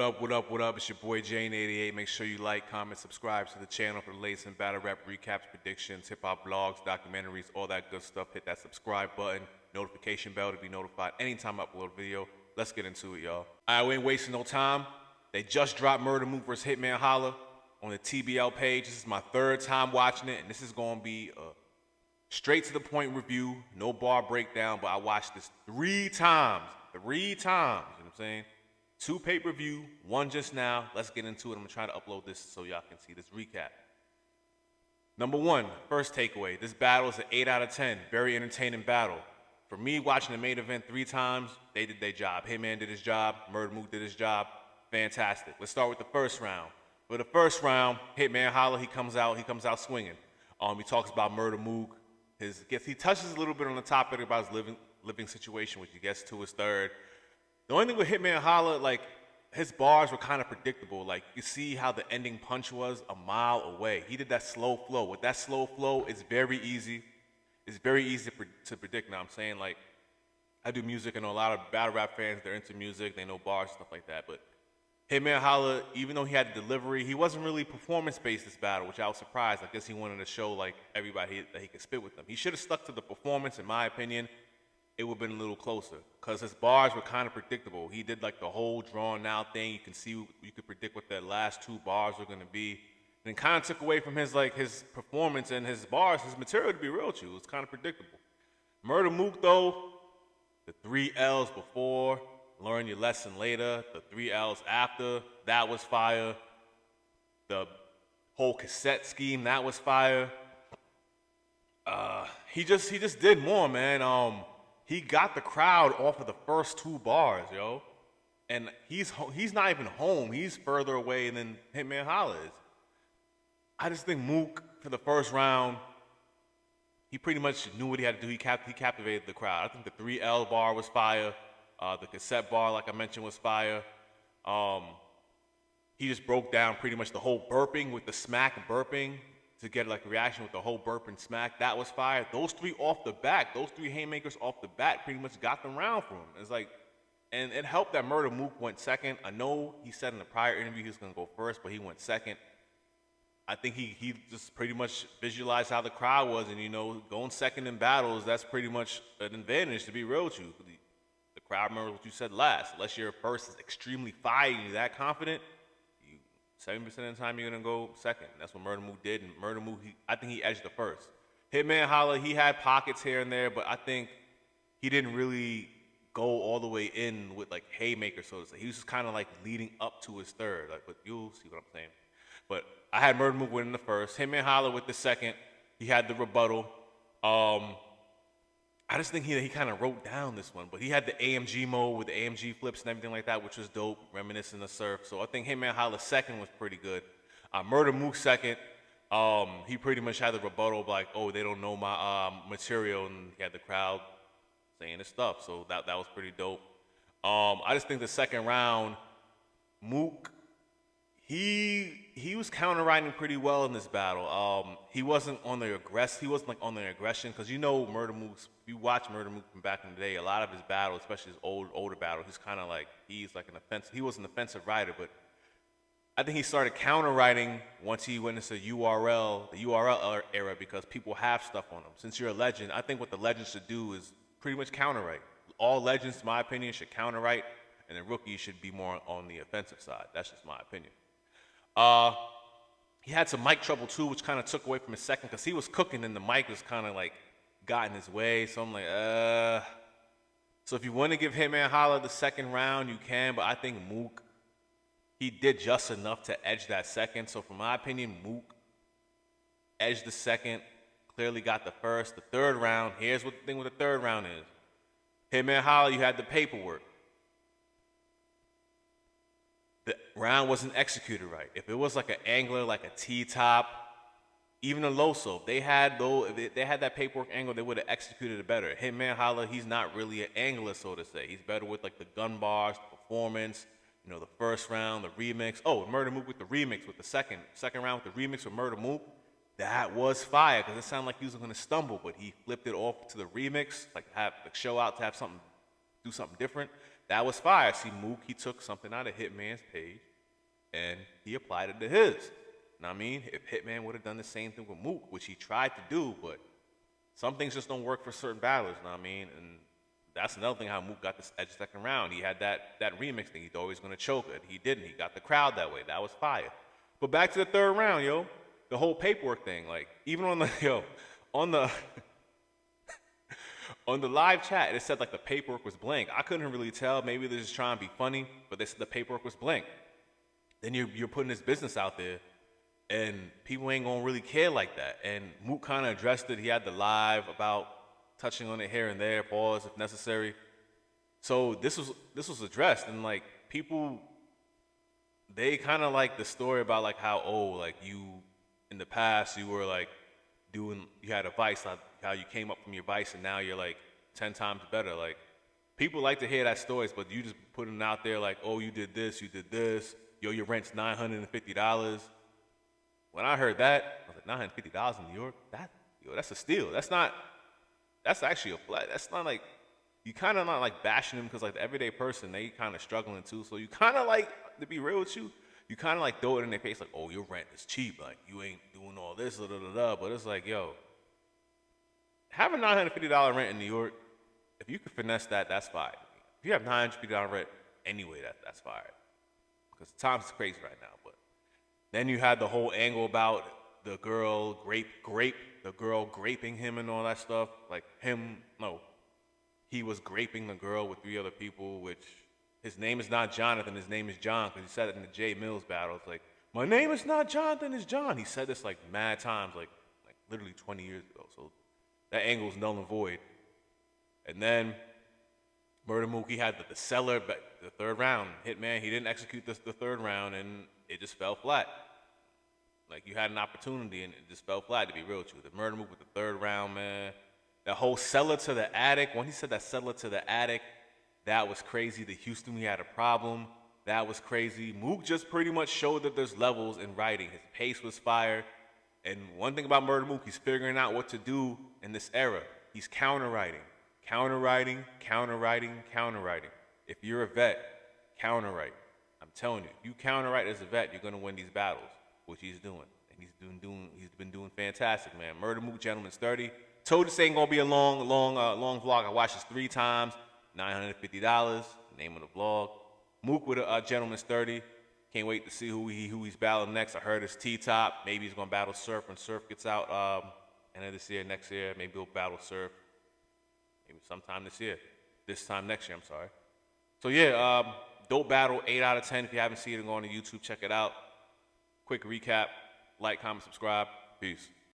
up, what up, what up? It's your boy Jane88. Make sure you like, comment, subscribe to the channel for the latest in battle rap recaps, predictions, hip-hop vlogs, documentaries, all that good stuff. Hit that subscribe button, notification bell to be notified anytime I upload a video. Let's get into it, y'all. All right, we ain't wasting no time. They just dropped Murda Mook vs. Hitman Holla on the TBL page. This is my third time watching it, and this is going to be a straight to the point review, no bar breakdown, but I watched this three times, you know what I'm saying? 2 pay-per-view, 1 just now. Let's get into it. I'm going to try to upload this so y'all can see this recap. Number 1, first takeaway. This battle is an 8 out of 10. Very entertaining battle. For me, watching the main event 3 times, they did their job. Hitman did his job. Murda Mook did his job. Fantastic. Let's start with the first round. For the first round, Hitman Holla, he comes out swinging. He talks about Murda Mook. He touches a little bit on the topic about his living situation, which he gets to his third. The only thing with Hitman Holla, like, his bars were kind of predictable. Like, you see how the ending punch was a mile away. He did that slow flow. With that slow flow, it's very easy. It's very easy to predict. Now, I'm saying, like, I do music, and a lot of battle rap fans, they're into music, they know bars, stuff like that. But Hitman Holla, even though he had the delivery, he wasn't really performance-based this battle, which I was surprised. I guess he wanted to show, like, everybody that he could spit with them. He should have stuck to the performance, in my opinion. It would have been a little closer because his bars were kind of predictable. He did like the whole drawn out thing. You can see, you could predict what the last 2 bars were going to be. And it kind of took away from his performance and his bars, his material, to be real with you. It's kind of predictable. Murda Mook, though, the 3 L's before, learn your lesson later. The 3 L's after, that was fire. The whole cassette scheme, that was fire. He just did more, man. He got the crowd off of the first 2 bars, yo. And he's not even home. He's further away than Hitman Holla is. I just think Mook, for the first round, he pretty much knew what he had to do. He captivated the crowd. I think the 3L bar was fire. The cassette bar, like I mentioned, was fire. He just broke down pretty much the whole burping with the smack burping to get like a reaction with the whole burp and smack. That was fire. Those 3 off the bat, those 3 haymakers off the bat pretty much got them round for him. It's like, and it helped that Murda Mook went second. I know he said in the prior interview he was going to go first, but he went second. I think he just pretty much visualized how the crowd was, and, you know, going second in battles, that's pretty much an advantage, to be real with you. The crowd remembers what you said last. Unless your first is extremely fire and you're that confident, 70% of the time, you're going to go second. That's what Murda Mook did. And Murda Mook, I think he edged the first. Hitman Holla, he had pockets here and there, but I think he didn't really go all the way in with, like, haymaker, so to say. He was just kind of, like, leading up to his third. Like, but you'll see what I'm saying. But I had Murda Mook winning the first. Hitman Holla with the second. He had the rebuttal. I just think he kind of wrote down this one, but he had the AMG mode with the AMG flips and everything like that, which was dope, reminiscent of Surf. So I think Hitman Holla's second was pretty good. Murda Mook second, he pretty much had the rebuttal, like, oh, they don't know my material, and he had the crowd saying his stuff. So that was pretty dope. I just think the second round, Mook, he was counter-writing pretty well in this battle. He wasn't on the on the aggression, because, you know, Murda Mook's, if you watch Murda Mook from back in the day, a lot of his battles, especially his older battles, he's kind of like, he's like an offensive, he was an offensive writer, but I think he started counter-writing once he went into the URL era, because people have stuff on him. Since you're a legend, I think what the legends should do is pretty much counter-write. All legends, in my opinion, should counter-write, and the rookies should be more on the offensive side. That's just my opinion. He had some mic trouble too, which kind of took away from his second, because he was cooking and the mic was kind of like got in his way. So I'm like, So if you want to give Hitman Holla the second round, you can, but I think Mook, he did just enough to edge that second. So from my opinion, Mook edged the second, clearly got the first. The third round, here's what the thing with the third round is. Hitman Holla, you had the paperwork. The round wasn't executed right. If it was like an angler, like a T-top, even a Loso, if they had that paperwork angle, they would have executed it better. Hitman Holla, he's not really an angler, so to say. He's better with, like, the gun bars, performance, you know, the first round, the remix. Oh, Murda Mook with the remix, with the second round with the remix with Murda Mook. That was fire, because it sounded like he was going to stumble, but he flipped it off to the remix, like have the show out to have something do something different. That was fire. See, Mook, he took something out of Hitman's page and he applied it to his. You know what I mean? If Hitman would have done the same thing with Mook, which he tried to do, but some things just don't work for certain battlers, you know what I mean? And that's another thing how Mook got this edge second round. He had that remix thing. He thought he was going to choke it. He didn't. He got the crowd that way. That was fire. But back to the third round, yo. The whole paperwork thing. Like, even on the, on the, on the live chat, it said, like, the paperwork was blank. I couldn't really tell. Maybe they're just trying to be funny, but they said the paperwork was blank. Then you're putting this business out there, and people ain't going to really care like that. And Mook kind of addressed it. He had the live about touching on it here and there, pause if necessary. So this was addressed, and like people, they kind of like the story about like how like you in the past you were like you had a vice, like how you came up from your vice and now you're like 10 times better. Like people like to hear that stories, but you just putting it out there like, oh, you did this, yo, your rent's $950. When I heard that, I was like, $950 in New York? That's a steal. That's actually a flat. That's not like, you kind of not like bashing them because like the everyday person, they kind of struggling too. So you kind of like, to be real with you, you kind of like throw it in their face like, oh, your rent is cheap. Like you ain't doing all this, da da da da. But it's like, yo, having $950 rent in New York, if you could finesse that, that's fine. If you have $950 rent anyway, that's fine. Because times is crazy right now. But then you had the whole angle about the girl the girl graping him and all that stuff. Like he was graping the girl with 3 other people, which his name is not Jonathan, his name is John, because he said it in the Jay Mills battle. It's like, my name is not Jonathan, it's John. He said this like mad times, like literally 20 years ago. So that angle is null and void. And then Murda Mook, he had the seller, but the third round, Hitman, he didn't execute the third round, and it just fell flat. Like, you had an opportunity, and it just fell flat, to be real with you. The Murda Mook with the third round, man. The whole seller to the attic, when he said that seller to the attic, that was crazy. The Houston, we had a problem. That was crazy. Mook just pretty much showed that there's levels in writing. His pace was fire. And one thing about Murda Mook, he's figuring out what to do in this era. He's counter-writing. Counter-writing. If you're a vet, counter-write. I'm telling you, if you counter-write as a vet, you're going to win these battles, which he's doing. And he's been doing fantastic, man. Murda Mook, Gentleman's 30. Told this ain't going to be a long vlog. I watched this 3 times. $950, name of the vlog. Mook with a Gentleman's 30. Can't wait to see who he's battling next. I heard it's T-Top. Maybe he's going to battle Surf when Surf gets out end of this year, next year. Maybe he'll battle Surf. Maybe sometime this year. This time next year, I'm sorry. So yeah, dope battle, 8 out of 10. If you haven't seen it, go on to YouTube, check it out. Quick recap. Like, comment, subscribe. Peace.